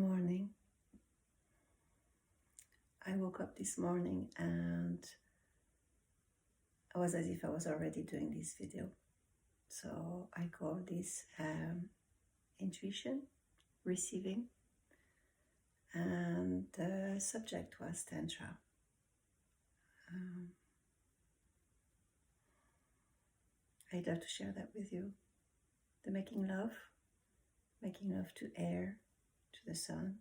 morning. I woke up this morning and I was as if I was already doing this video. So I call this intuition, receiving, and the subject was Tantra. I'd love to share that with you. The making love to air, to the sun,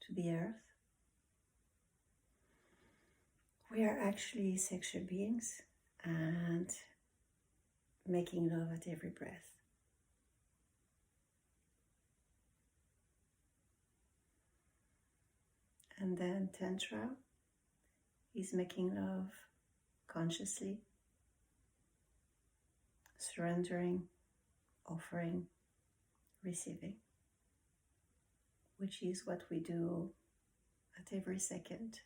to the earth. We are actually sexual beings and making love at every breath. And then Tantra is making love consciously, surrendering, offering, receiving, which is what we do at every second.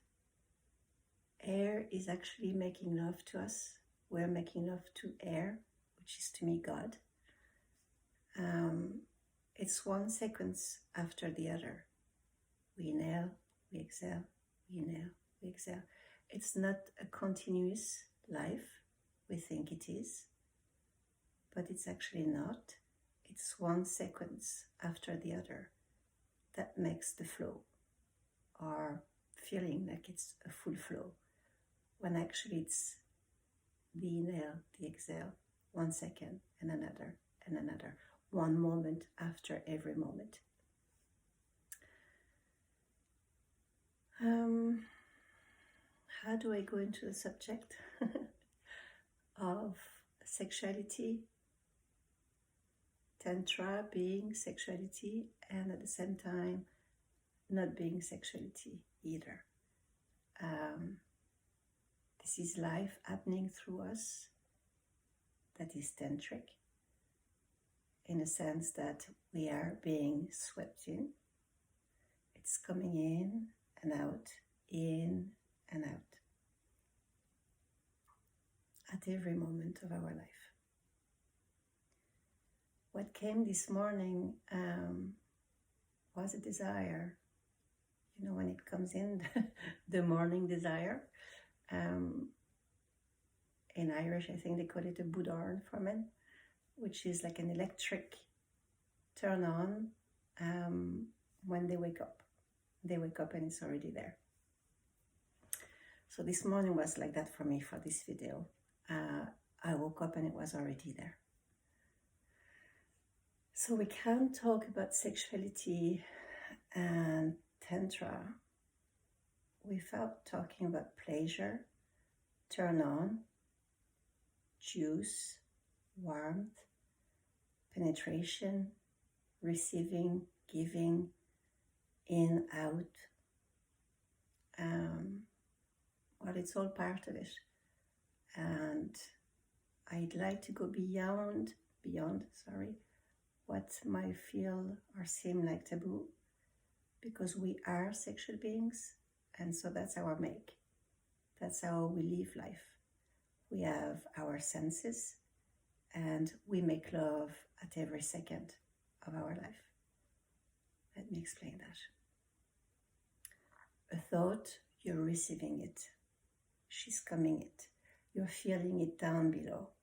Air is actually making love to us. We're making love to air, which is to me God. It's one sequence after the other. We inhale, we exhale, we inhale, we exhale. It's not a continuous life. We think it is, but it's actually not. It's one sequence after the other that makes the flow, or feeling like it's a full flow, when actually it's the inhale, the exhale, 1 second and another, one moment after every moment. How do I go into the subject of sexuality, Tantra being sexuality, and at the same time not being sexuality either? This is life happening through us that is tantric, in a sense that we are being swept in. It's coming in and out, in and out, at every moment of our life. What came this morning was a desire. You know, when it comes in, the morning desire. In Irish, I think they call it a budarn for men, which is like an electric turn on when they wake up. They wake up and it's already there. So this morning was like that for me for this video. I woke up and it was already there. So we can't talk about sexuality and Tantra without talking about pleasure, turn on, juice, warmth, penetration, receiving, giving, in, out. Well, it's all part of it. And I'd like to go beyond, what might feel or seem like taboo, because we are sexual beings, and so that's our make. That's how we live life. We have our senses, and we make love at every second of our life. Let me explain that. A thought, you're receiving it. She's coming it. You're feeling it down below.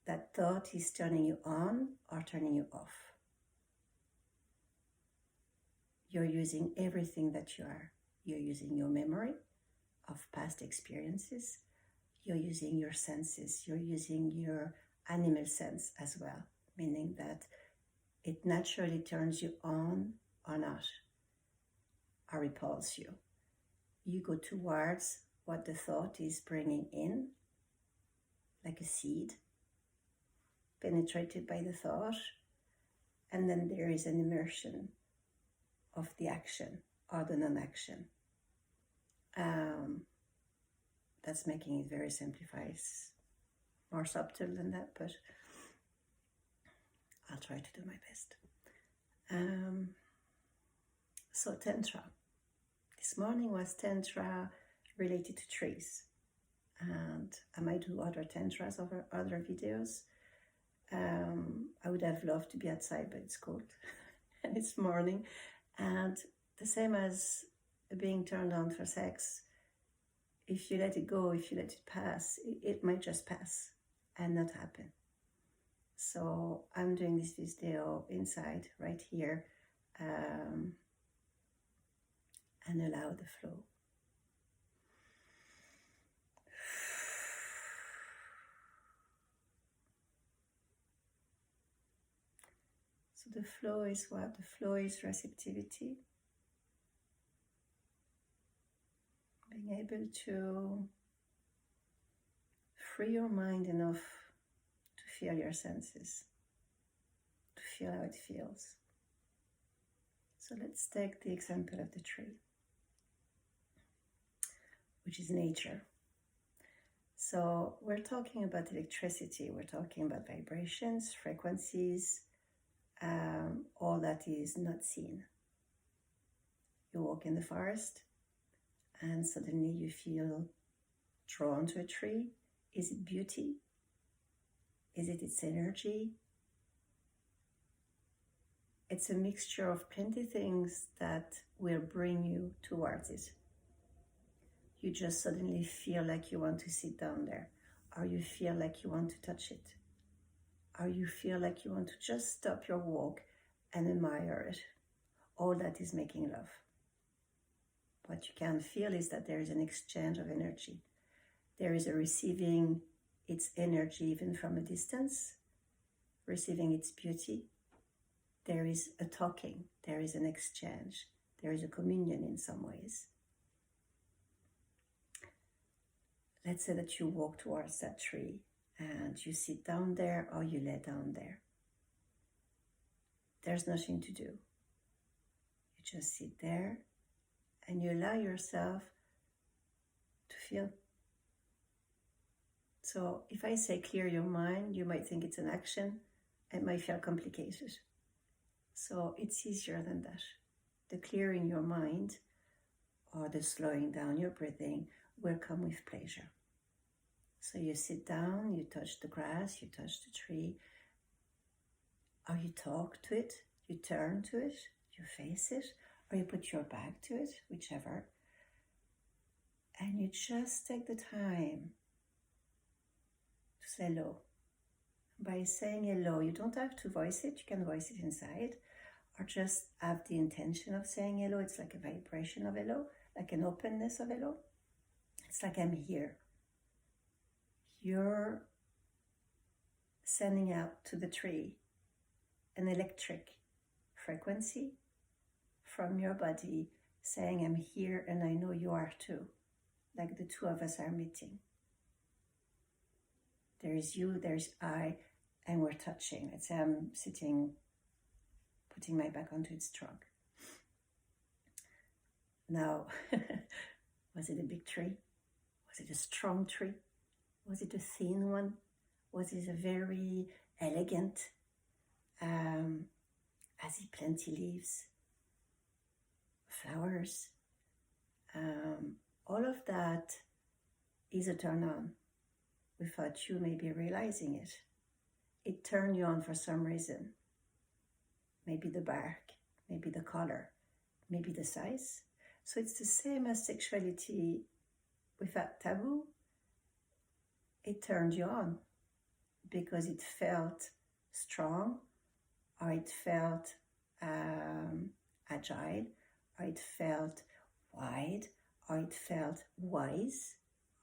That thought is turning you on or turning you off. You're using everything that you are. You're using your memory of past experiences. You're using your senses. You're using your animal sense as well, meaning that it naturally turns you on or not, or repulses you. You go towards what the thought is bringing in, like a seed, penetrated by the thought, and then there is an immersion of the action or the non-action. That's making it very simplified. It's more subtle than that, but I'll try to do my best. So Tantra. This morning was Tantra related to trees. And I might do other Tantras over other videos. I would have loved to be outside, but it's cold. and it's morning. And the same as being turned on for sex, if you let it go, if you let it pass, it might just pass and not happen. So I'm doing this video inside right here, and allow the flow. So the flow is what? The flow is receptivity. Being able to free your mind enough to feel your senses, to feel how it feels. So let's take the example of the tree, which is nature. So we're talking about electricity, we're talking about vibrations, frequencies, all that is not seen. You walk in the forest and suddenly you feel drawn to a tree. Is it beauty? Is it its energy? It's a mixture of plenty of things that will bring you towards it. You just suddenly feel like you want to sit down there, or you feel like you want to touch it, or you feel like you want to just stop your walk and admire it. All that is making love. What you can feel is that there is an exchange of energy. There is a receiving its energy even from a distance, receiving its beauty. There is a talking, there is an exchange, there is a communion in some ways. Let's say that you walk towards that tree and you sit down there or you lay down there. There's nothing to do. You just sit there and you allow yourself to feel. So if I say clear your mind, you might think it's an action. It might feel complicated. So it's easier than that. The clearing your mind or the slowing down your breathing will come with pleasure. So you sit down, you touch the grass, you touch the tree, or you talk to it, you turn to it, you face it, or you put your back to it, whichever. And you just take the time to say hello. By saying hello, you don't have to voice it, you can voice it inside, or just have the intention of saying hello. It's like a vibration of hello, like an openness of hello. It's like I'm here. You're sending out to the tree an electric frequency from your body saying, I'm here and I know you are too. Like the two of us are meeting. There is you, there's I, and we're touching. Let's say I'm sitting, putting my back onto its trunk. Now, was it a big tree? Was it a strong tree? Was it a thin one? Was it a very elegant? Has it plenty leaves? Flowers? All of that is a turn on without you maybe realizing it. It turned you on for some reason. Maybe the bark, maybe the color, maybe the size. So it's the same as sexuality without taboo. It turned you on because it felt strong, or it felt agile, or it felt wide, or it felt wise,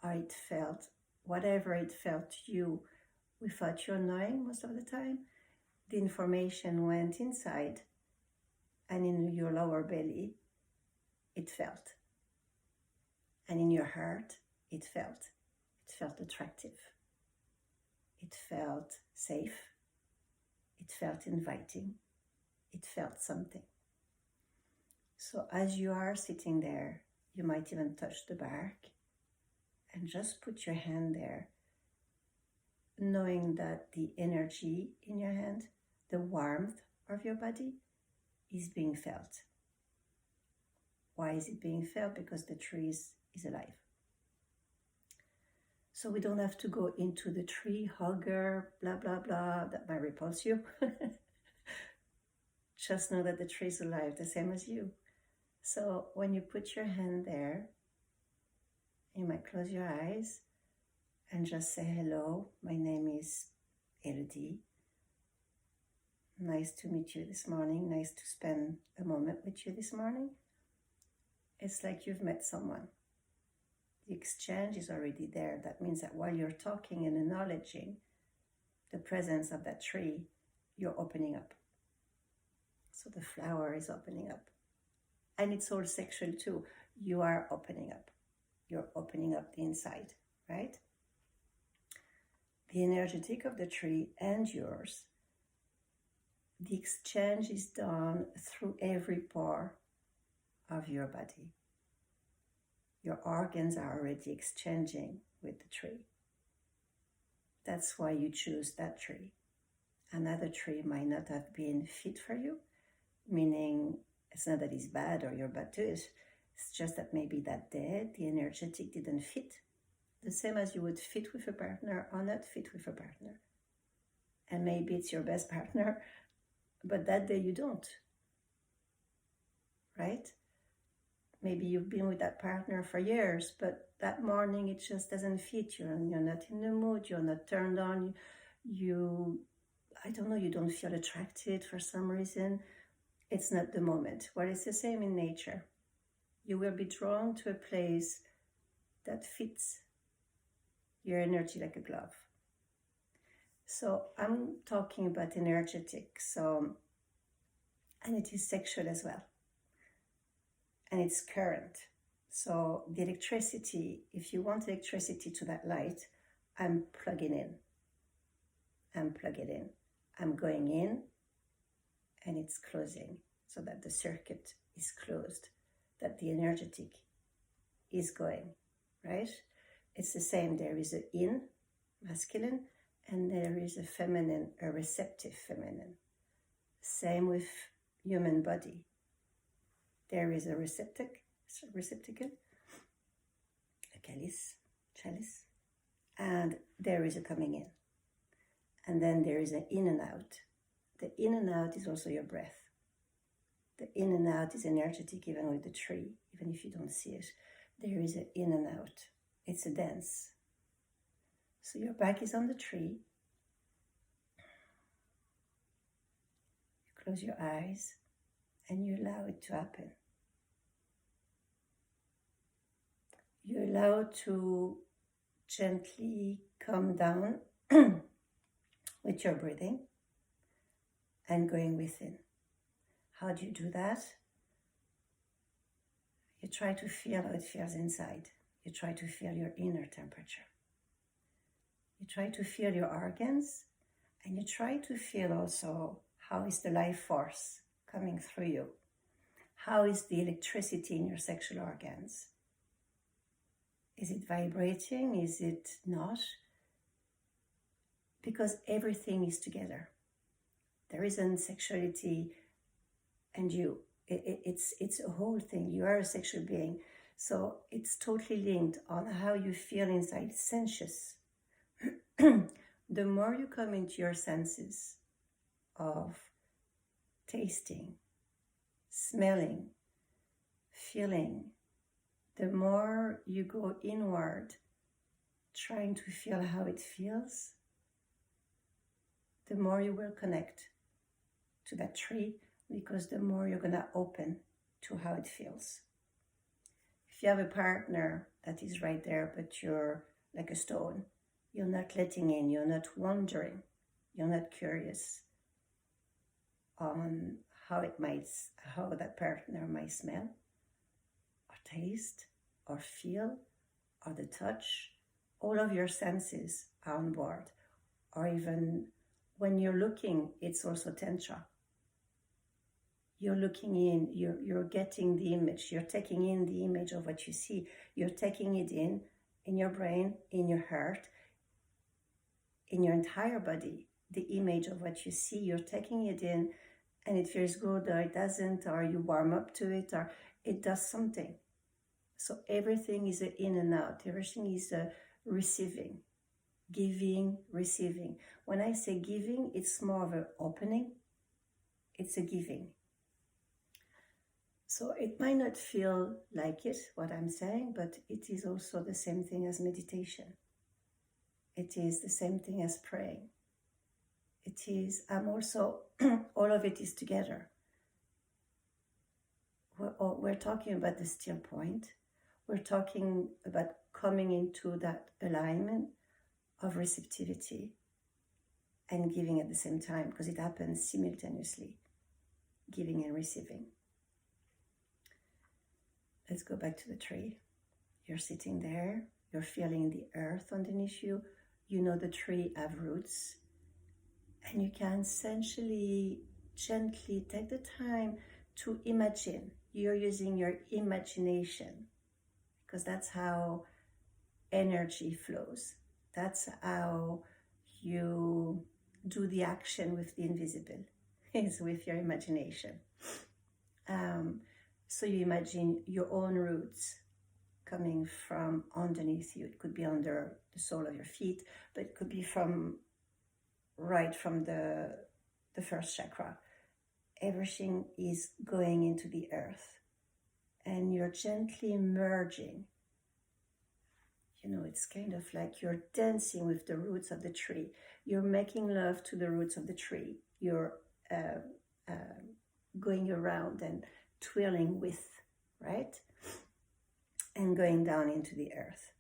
or it felt whatever it felt to you without your knowing most of the time. The information went inside, and in your lower belly, it felt. And in your heart, it felt. It felt attractive. It felt safe. It felt inviting. It felt something. So as you are sitting there, you might even touch the bark and just put your hand there, knowing that the energy in your hand, the warmth of your body is being felt. Why is it being felt? Because the tree is alive. So we don't have to go into the tree hugger, blah, blah, blah, that might repulse you. just know that the tree is alive, the same as you. So when you put your hand there, you might close your eyes and just say, hello, my name is Elodie. Nice to meet you this morning. Nice to spend a moment with you this morning. It's like you've met someone. The exchange is already there. That means that while you're talking and acknowledging the presence of that tree, you're opening up. So the flower is opening up. And it's all sexual too. You are opening up. You're opening up the inside, right? The energetic of the tree and yours, the exchange is done through every pore of your body. Your organs are already exchanging with the tree. That's why you choose that tree. Another tree might not have been fit for you, meaning it's not that it's bad or you're bad to it. It's just that maybe that day the energetic didn't fit. The same as you would fit with a partner or not fit with a partner. And maybe it's your best partner, but that day you don't. Right? Maybe you've been with that partner for years, but that morning it just doesn't fit you and you're not in the mood, you're not turned on, you don't feel attracted for some reason. It's not the moment. Well, it's the same in nature. You will be drawn to a place that fits your energy like a glove. So I'm talking about energetic, and it is sexual as well. And it's current. So the electricity, if you want electricity to that light, I'm plugging in. I'm plugging in. I'm going in and it's closing so that the circuit is closed, that the energetic is going, right? It's the same. There is a in, masculine, and there is a feminine, a receptive feminine. Same with human body. There is a receptacle, a chalice, and there is a coming in. And then there is an in and out. The in and out is also your breath. The in and out is energetic even with the tree, even if you don't see it. There is an in and out. It's a dance. So your back is on the tree. You close your eyes and you allow it to happen. You allow it to gently come down with your breathing and going within. How do you do that? You try to feel how it feels inside. You try to feel your inner temperature. You try to feel your organs, and you try to feel also how is the life force coming through you. How is the electricity in your sexual organs? Is it vibrating? Is it not? Because everything is together. There isn't sexuality and you. It's a whole thing. You are a sexual being. So it's totally linked on how you feel inside, sensuous. The more you come into your senses of tasting, smelling, feeling, the more you go inward, trying to feel how it feels, the more you will connect to that tree, because the more you're going to open to how it feels. If you have a partner that is right there, but you're like a stone, you're not letting in, you're not wondering, you're not curious on how that partner might smell, or taste, or feel, or the touch. All of your senses are on board. Or even when you're looking, it's also Tantra. You're looking in, you're getting the image, you're taking in the image of what you see. You're taking it in your brain, in your heart, in your entire body. The image of what you see, you're taking it in, and it feels good, or it doesn't, or you warm up to it, or it does something. So everything is a in and out. Everything is a receiving, giving, receiving. When I say giving, it's more of an opening. It's a giving. So it might not feel like it, what I'm saying, but it is also the same thing as meditation. It is the same thing as praying. It is, I'm also, all of it is together. We're talking about the still point. We're talking about coming into that alignment of receptivity and giving at the same time, because it happens simultaneously, giving and receiving. Let's go back to the tree. You're sitting there, you're feeling the earth underneath you. You know the tree have roots, and you can essentially gently take the time to imagine. You're using your imagination, because that's how energy flows. That's how you do the action with the invisible, is with your imagination. So you imagine your own roots coming from underneath you. It could be under the sole of your feet, but it could be right from the first chakra. Everything is going into the earth, and you're gently merging. You know, it's kind of like you're dancing with the roots of the tree. You're making love to the roots of the tree. You're going around and twirling with, right? And going down into the earth.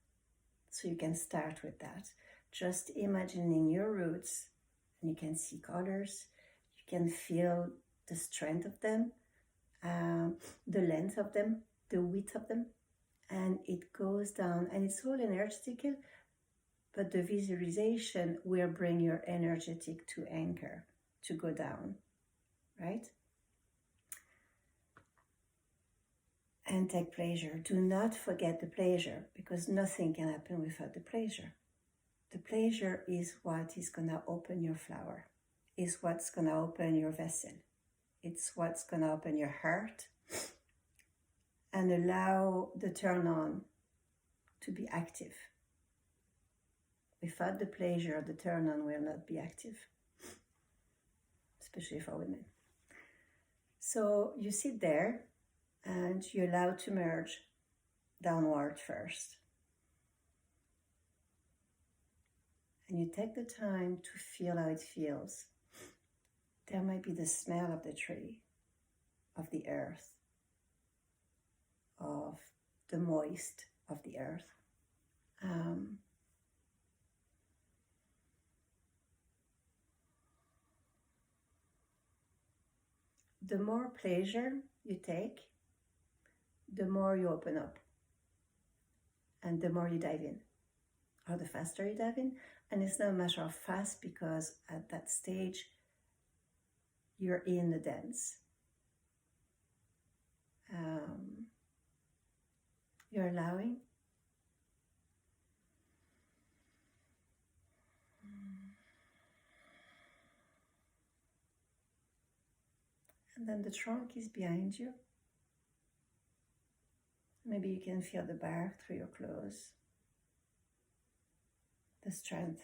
So you can start with that. Just imagining your roots, and you can see colors. You can feel the strength of them, the length of them, the width of them. And it goes down, and it's all energetical, but the visualization will bring your energetic to anchor, to go down, right? And take pleasure. Do not forget the pleasure, because nothing can happen without the pleasure. The pleasure is what is going to open your flower, is what's going to open your vessel. It's what's going to open your heart and allow the turn on to be active. Without the pleasure, the turn on will not be active, especially for women. So you sit there and you allow to merge downward first. And you take the time to feel how it feels. There might be the smell of the tree, of the earth, of the moist of the earth. The more pleasure you take, the more you open up, and the more you dive in, or the faster you dive in. And it's not a matter of fast, because at that stage you're in the dance. You're allowing. And then the trunk is behind you. Maybe you can feel the bark through your clothes, the strength.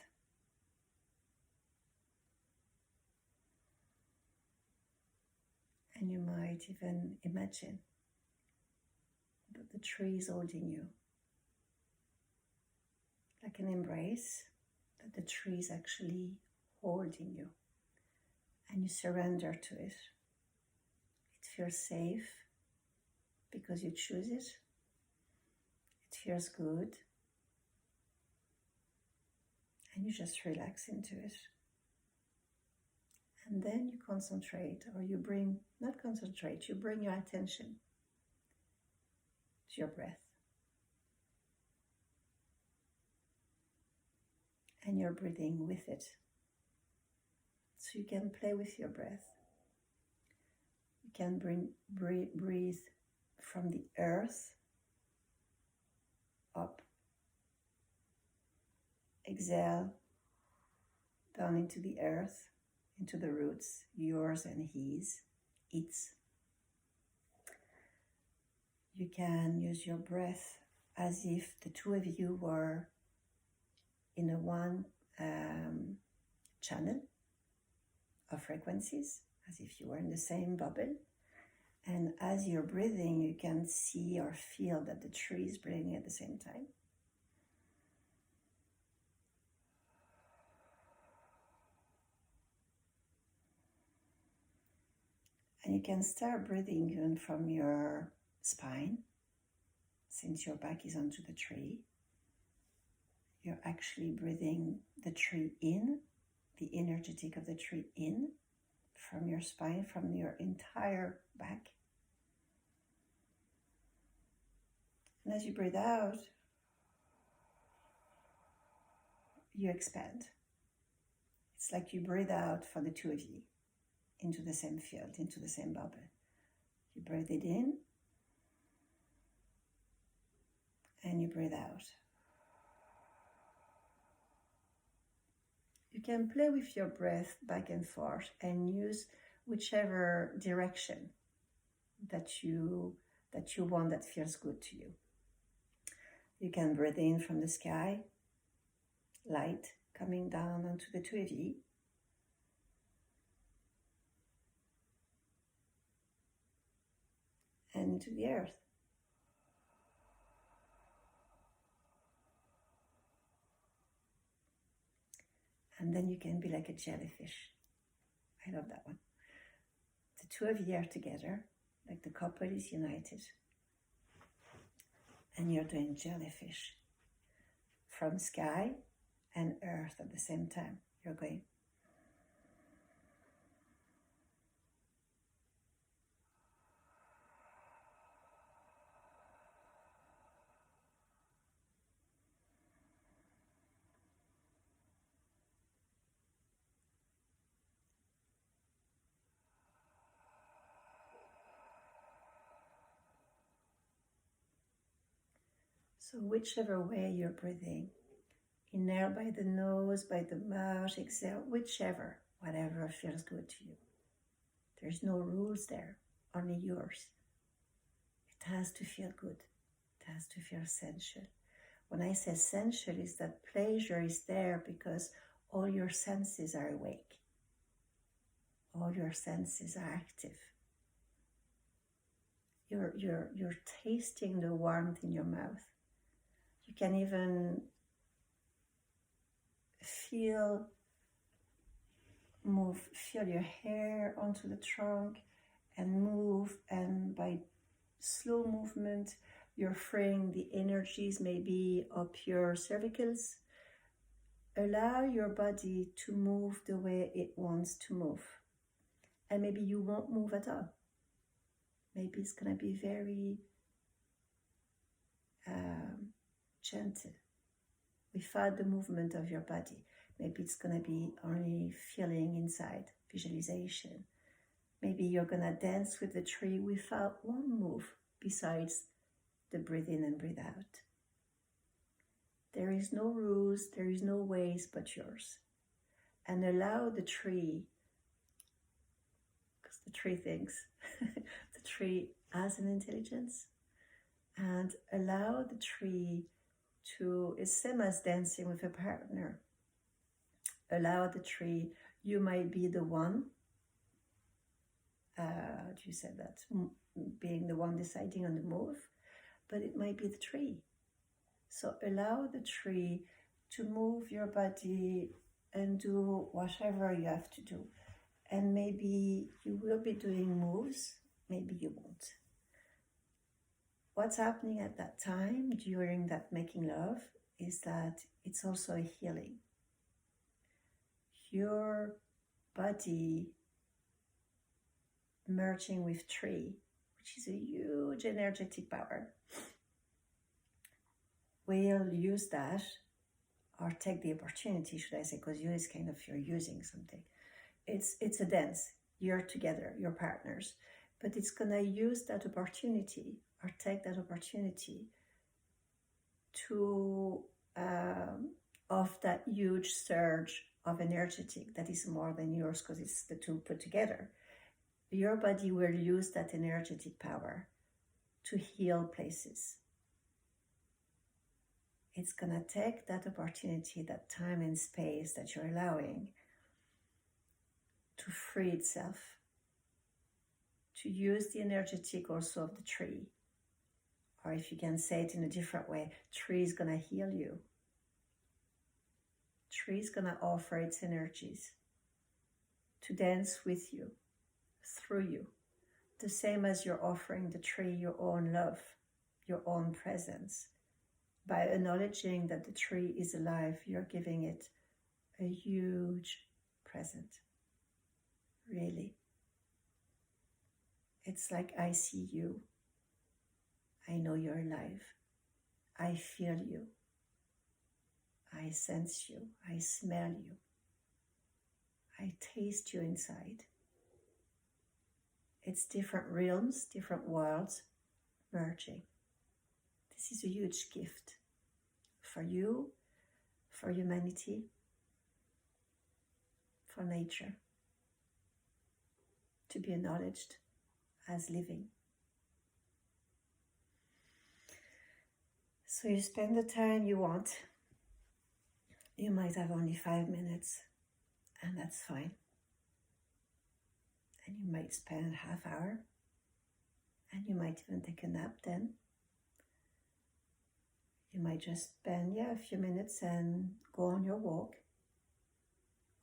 And you might even imagine that the tree is holding you, like an embrace, that the tree is actually holding you, and you surrender to it. It feels safe because you choose it. It feels good, and you just relax into it. And then you concentrate, or you bring, not concentrate, you bring your attention to your breath. And you're breathing with it. So you can play with your breath. You can breathe from the earth up. Exhale down into the earth, into the roots, yours and his, its. You can use your breath as if the two of you were in a one channel of frequencies, as if you were in the same bubble. And as you're breathing, you can see or feel that the tree is breathing at the same time. And you can start breathing even from your spine, since your back is onto the tree. You're actually breathing the tree in, the energetic of the tree in, from your spine, from your entire back. And as you breathe out, you expand. It's like you breathe out for the two of you into the same field, into the same bubble. You breathe it in and you breathe out. You can play with your breath back and forth and use whichever direction that you want that feels good to you. You can breathe in from the sky, light coming down onto the two of you. And into the earth. And then you can be like a jellyfish. I love that one. The two of you are together, like the couple is united. And you're doing jellyfish from sky and earth at the same time. You're going. So whichever way you're breathing, inhale by the nose, by the mouth, exhale, whichever, whatever feels good to you. There's no rules there, only yours. It has to feel good. It has to feel sensual. When I say sensual, is that pleasure is there because all your senses are awake. All your senses are active. You're tasting the warmth in your mouth. You can even feel your hair onto the trunk and move, and by slow movement you're freeing the energies maybe up your cervicals. Allow your body to move the way it wants to move, and maybe you won't move at all. Maybe it's going to be very gentle without the movement of your body. Maybe it's going to be only feeling inside, visualization. Maybe you're going to dance with the tree without one move besides the breathe in and breathe out. There is no rules, there is no ways but yours. And allow the tree, because the tree thinks, the tree has an intelligence, and allow the tree to, it's same as dancing with a partner. Allow the tree, you might be the one, you said that, being the one deciding on the move, but it might be the tree. So allow the tree to move your body and do whatever you have to do. And maybe you will be doing moves, maybe you won't. What's happening at that time during that making love is that it's also a healing. Your body merging with tree, which is a huge energetic power, will use that, or take the opportunity, should I say, because you is kind of, you're using something. It's a dance. You're together, you're partners, but it's gonna use that opportunity or take that opportunity to of that huge surge of energetic that is more than yours, because it's the two put together. Your body will use that energetic power to heal places. It's gonna take that opportunity, that time and space that you're allowing, to free itself to use the energetic also of the tree. Or if you can say it in a different way, tree is going to heal you. Tree is going to offer its energies to dance with you, through you. The same as you're offering the tree your own love, your own presence. By acknowledging that the tree is alive, you're giving it a huge present. Really. It's like, I see you. I know you're alive. I feel you. I sense you. I smell you. I taste you inside. It's different realms, different worlds merging. This is a huge gift for you, for humanity, for nature, to be acknowledged as living. So you spend the time you want. You might have only 5 minutes, and that's fine. And you might spend half hour, and you might even take a nap then. You might just spend, a few minutes and go on your walk.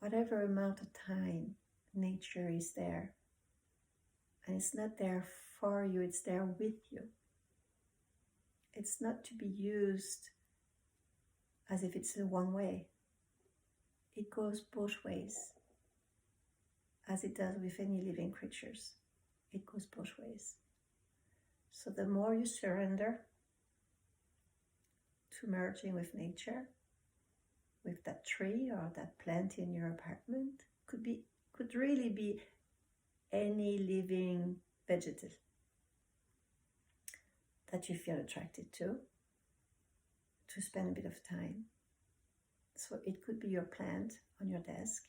Whatever amount of time, nature is there. And it's not there for you, it's there with you. It's not to be used as if it's a one way. It goes both ways, as it does with any living creatures. It goes both ways. So the more you surrender to merging with nature, with that tree or that plant in your apartment, could really be any living vegetal that you feel attracted to spend a bit of time. So it could be your plant on your desk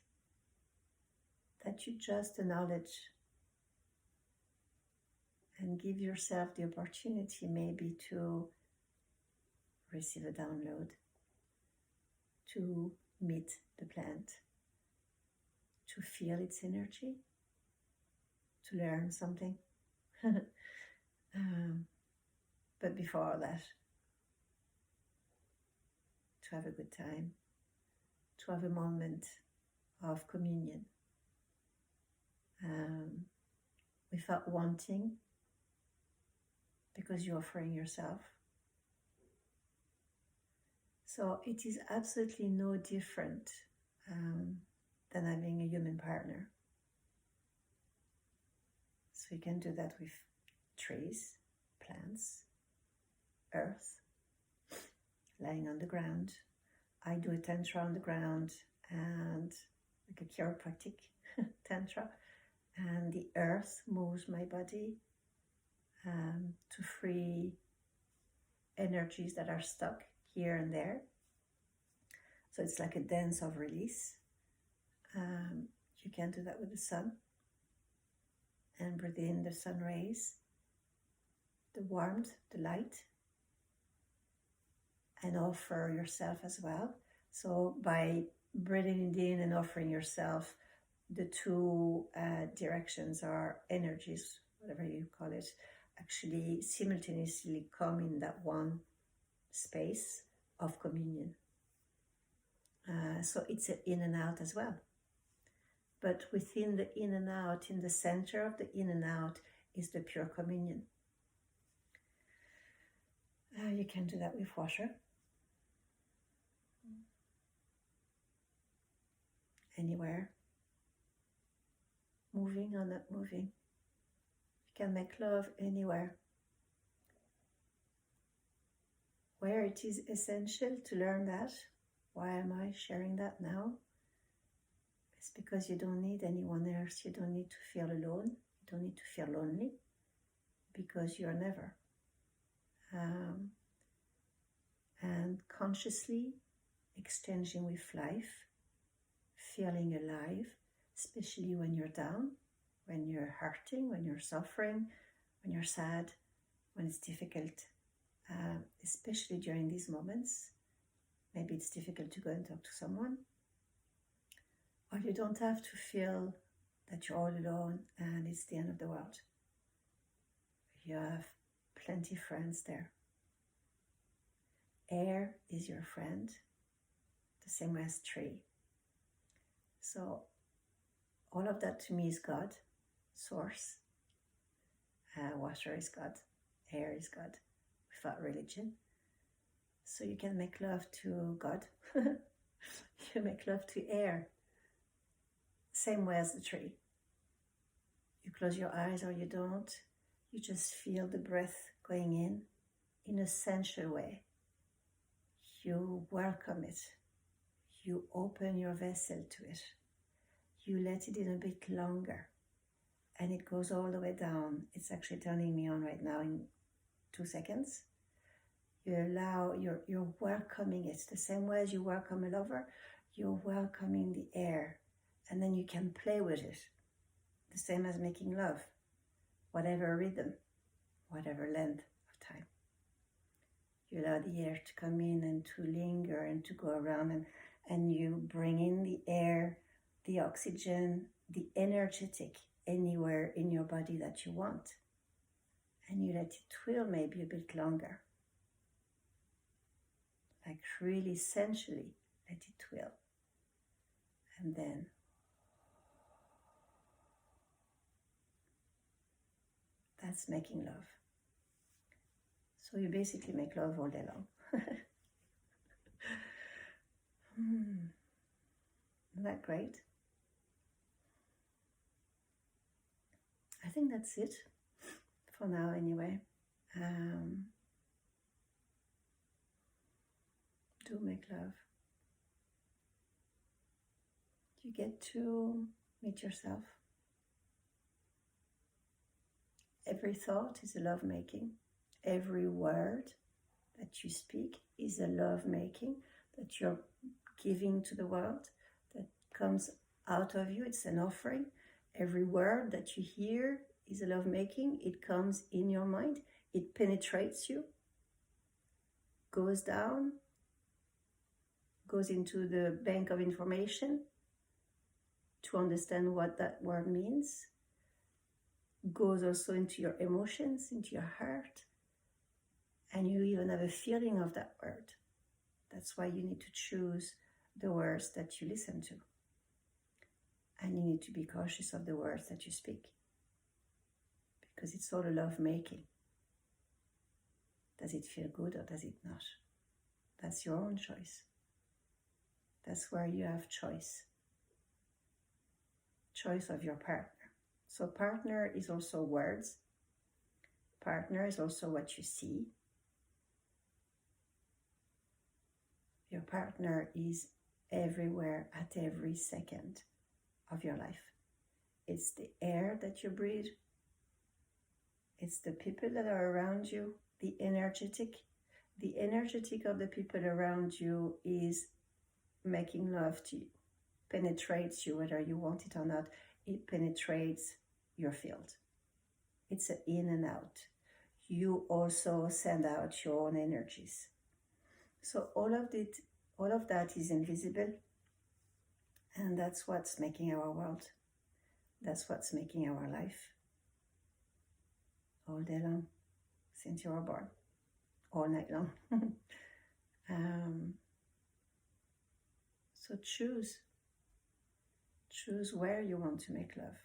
that you just acknowledge and give yourself the opportunity maybe to receive a download, to meet the plant, to feel its energy, to learn something. But before that, to have a good time, to have a moment of communion, without wanting, because you're offering yourself. So it is absolutely no different than having a human partner. So you can do that with trees, plants, earth, lying on the ground. I do a Tantra on the ground, and like a chiropractic Tantra, and the earth moves my body to free energies that are stuck here and there. So it's like a dance of release. You can do that with the sun, and breathe in the sun rays, the warmth, the light, and offer yourself as well. So by breathing it in and offering yourself, the two directions or energies, whatever you call it, actually simultaneously come in that one space of communion. So it's an in and out as well. But within the in and out, in the center of the in and out, is the pure communion. You can do that with water. Anywhere. Moving or not moving. You can make love anywhere. Where it is essential to learn that. Why am I sharing that now? It's because you don't need anyone else. You don't need to feel alone. You don't need to feel lonely, because you're never. And consciously exchanging with life, feeling alive, especially when you're down, when you're hurting, when you're suffering, when you're sad, when it's difficult, especially during these moments. Maybe it's difficult to go and talk to someone, or you don't have to feel that you're all alone and it's the end of the world. You have plenty of friends there. Air is your friend, the same as tree. So all of that to me is God, source. Water is God, air is God, without religion. So you can make love to God. You make love to air, same way as the tree. You close your eyes or you don't. You just feel the breath going in a sensual way. You welcome it. You open your vessel to it. You let it in a bit longer. And it goes all the way down. It's actually turning me on right now in 2 seconds. You're welcoming it. The same way as you welcome a lover, you're welcoming the air. And then you can play with it. The same as making love. Whatever rhythm, whatever length of time. You allow the air to come in and to linger and to go around, and you bring in the air, the oxygen, the energetic anywhere in your body that you want. And you let it twirl maybe a bit longer. Like really sensually let it twirl. And then that's making love. So you basically make love all day long. Isn't that great? I think that's it for now anyway. Do make love. You get to meet yourself. Every thought is a love-making. Every word that you speak is a love-making that you're giving to the world, that comes out of you. It's an offering. Every word that you hear is a love-making. It comes in your mind. It penetrates you, goes down, goes into the bank of information to understand what that word means, goes also into your emotions, into your heart, and you even have a feeling of that word. That's why you need to choose the words that you listen to. And you need to be cautious of the words that you speak, because it's all a love-making. Does it feel good or does it not? That's your own choice. That's where you have choice. Choice of your partner. So partner is also words. Partner is also what you see. Your partner is everywhere at every second of your life. It's the air that you breathe. It's the people that are around you, the energetic. The energetic of the people around you is making love to you, penetrates you, whether you want it or not. It penetrates your field. It's an in and out. You also send out your own energies. So all of that is invisible, and that's what's making our world. That's what's making our life. All day long, since you were born, all night long. So choose where you want to make love,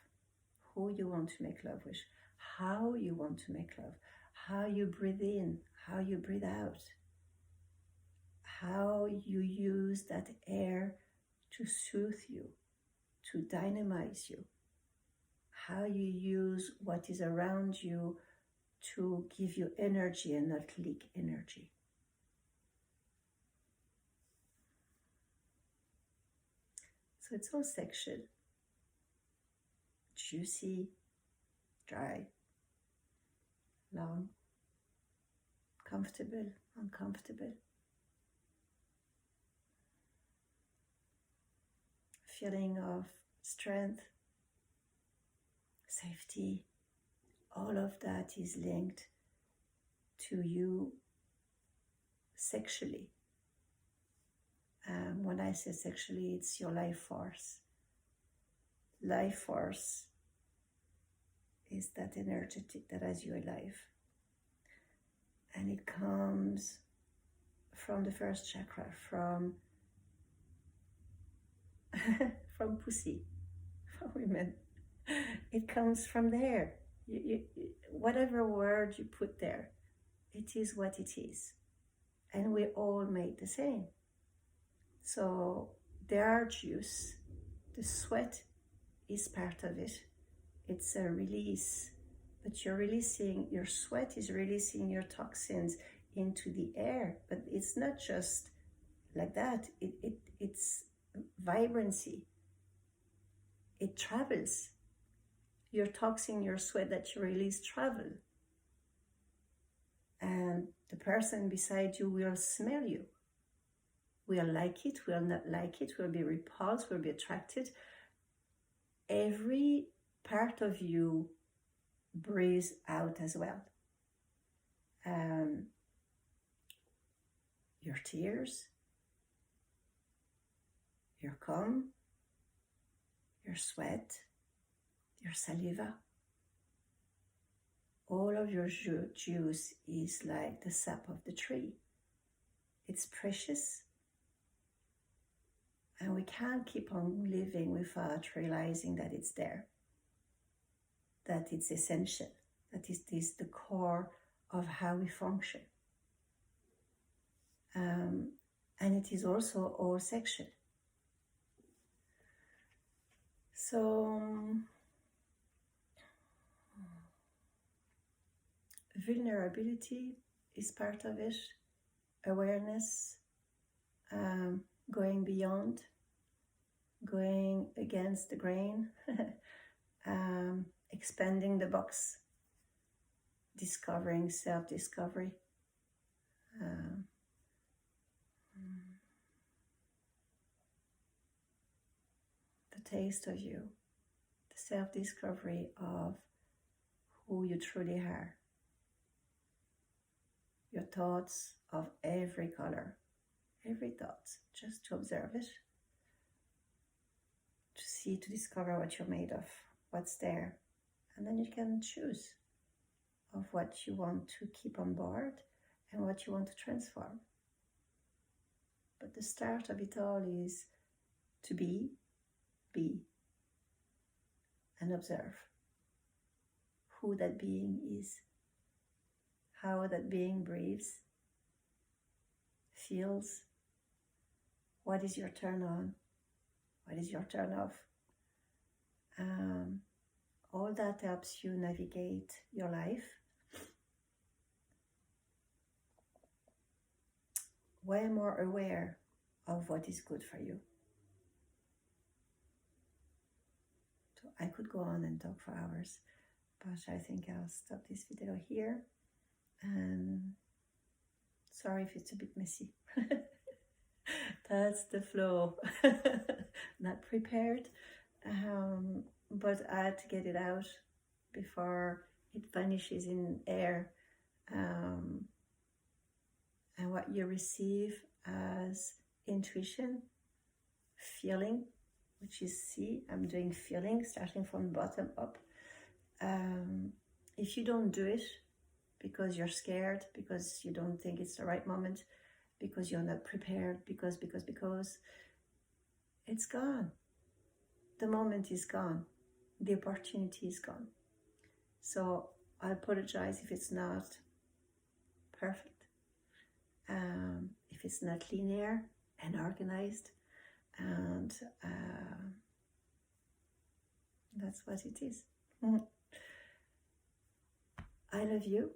who you want to make love with, how you want to make love, how you breathe in, how you breathe out, how you use that air to soothe you, to dynamize you, how you use what is around you to give you energy and not leak energy. So it's all sexual, juicy, dry, long, comfortable, uncomfortable. Feeling of strength, safety, all of that is linked to you sexually. When I say sexually, it's your life force. Life force is that energetic that has you alive. And it comes from the first chakra, from from pussy, for women. It comes from there. Whatever word you put there, it is what it is. And we all made the same. So there are juice. The sweat is part of it. It's a release. But you're releasing, your sweat is releasing your toxins into the air. But it's not just like that. It's vibrancy. It travels. Your toxin, your sweat that you release travel. And the person beside you will smell you. Will like it, will not like it, will be repulsed, will be attracted. Every part of you breathes out as well. Your tears, your cum, your sweat, your saliva. All of your juice is like the sap of the tree. It's precious. And we can't keep on living without realizing that it's there, that it's essential, that it is the core of how we function. And it is also all sexual. So, vulnerability is part of it, awareness, going beyond, going against the grain, expanding the box, discovering self-discovery. The taste of you, the self-discovery of who you truly are. Your thoughts of every color, every thought, just to observe it, to see, to discover what you're made of, what's there. And then you can choose of what you want to keep on board and what you want to transform. But the start of it all is to be, and observe who that being is, how that being breathes, feels, what is your turn on, what is your turn off. All that helps you navigate your life. Way more aware of what is good for you. So I could go on and talk for hours, but I think I'll stop this video here. And sorry if it's a bit messy. That's the flow. Not prepared, but I had to get it out before it vanishes in air. And what you receive as intuition, feeling, which is see, I'm doing feeling, starting from bottom up. If you don't do it because you're scared, because you don't think it's the right moment, because you're not prepared, because, it's gone. The moment is gone. The opportunity is gone. So I apologize if it's not perfect. If it's not linear and organized, and that's what it is. I love you.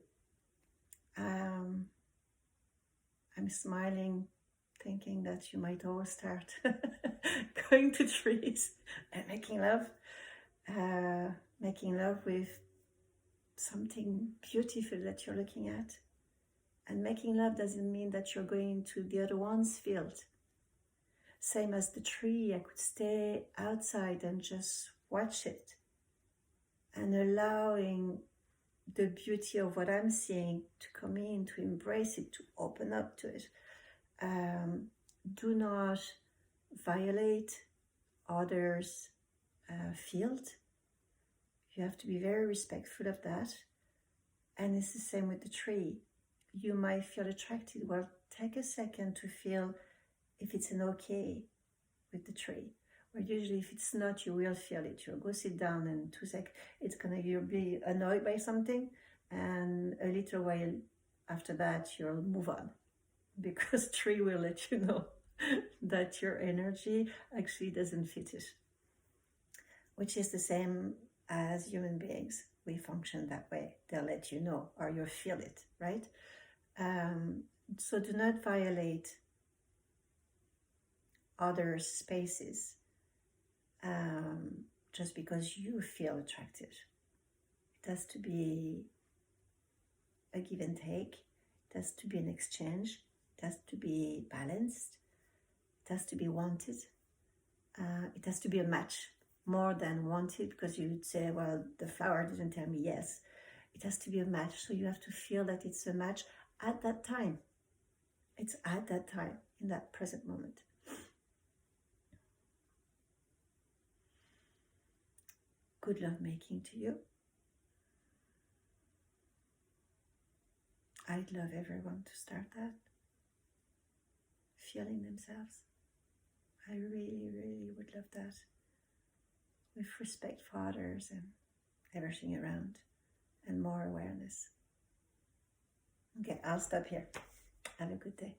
I'm smiling, thinking that you might all start going to trees and making love with something beautiful that you're looking at. And making love doesn't mean that you're going to the other one's field. Same as the tree, I could stay outside and just watch it and allowing the beauty of what I'm seeing to come in, to embrace it, to open up to it. Do not violate others' field. You have to be very respectful of that. And it's the same with the tree. You might feel attracted. Well, take a second to feel if it's an okay with the tree. Or usually if it's not, you will feel it. You'll go sit down and 2 seconds, it's gonna, you'll be annoyed by something, and a little while after that, you'll move on. Because tree will let you know that your energy actually doesn't fit it. Which is the same as human beings. We function that way. They'll let you know, or you'll feel it, right? So do not violate other spaces just because you feel attracted. It has to be a give and take. It has to be an exchange. It has to be balanced. It has to be wanted. It has to be a match more than wanted, because you would say, well, the flower didn't tell me yes. It has to be a match. So you have to feel that it's a match at that time. It's at that time, in that present moment. Good love making to you. I'd love everyone to start that. Feeling themselves. I really, really would love that. With respect for others and everything around, and more awareness. Okay, I'll stop here. Have a good day.